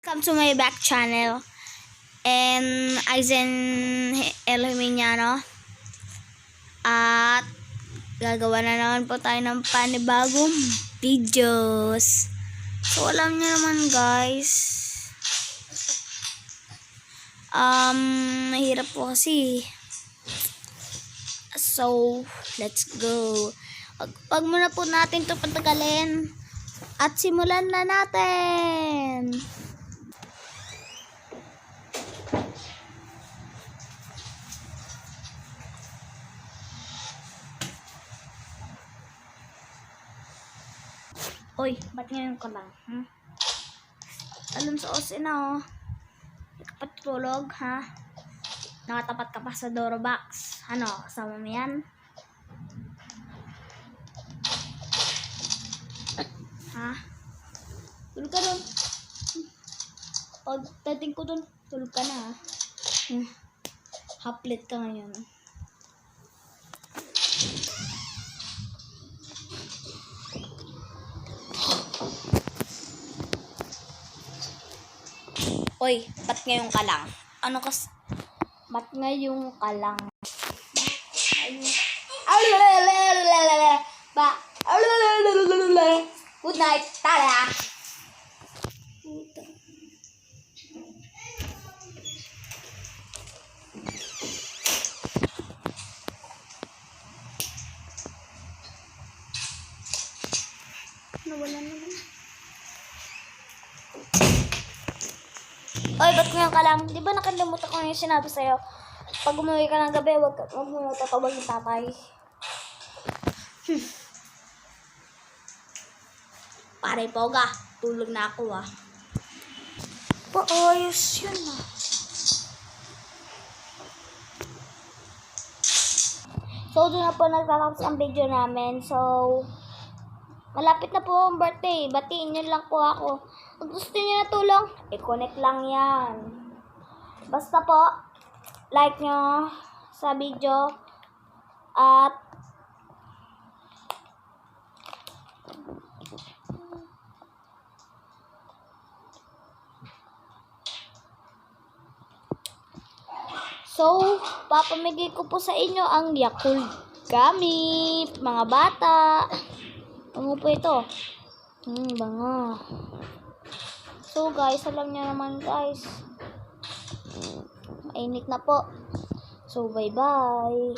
Welcome to my back channel and Aizen Elminiano at gagawa na naman po tayo ng panibagong videos. So alam niyo naman guys, mahirap po kasi. So let's go. Pag muna po natin to patagalin at simulan na natin. Oy, ba't ngayon ka lang? Alam sa osin na oh. Ikapatulog, ha? Nakatapat ka pa sa door box. Ano, kasama mo yan? Ha? Tulog ka dun. Pag dating ko dun, tulog ka na ha. Haplit ka ngayon. Oy, ba't ngayon ka lang? Ano kas... Ba't ngayon ka lang? Good night, tara! Nawala naman. Oy, ba't ngayon ka lang? Di ba nakalimutan ko yung sinabi sa'yo? Pag umuwi ka ng gabi, wag mo tatawag yung tatay. Pare Poga, tulog na ako ah. Paayos yun ah. So, doon na po nagtatapos ang video namin. So, malapit na po ang birthday. Batiin nyo lang po ako. Kung gusto nyo na tulong, i-connect lang yan. Basta po, like nyo sa video. At so, papamigay ko po sa inyo ang Yakult Gummy, mga bata. Ano po ito? Bango. So guys, alam niyo naman guys, mainit na po. So bye bye.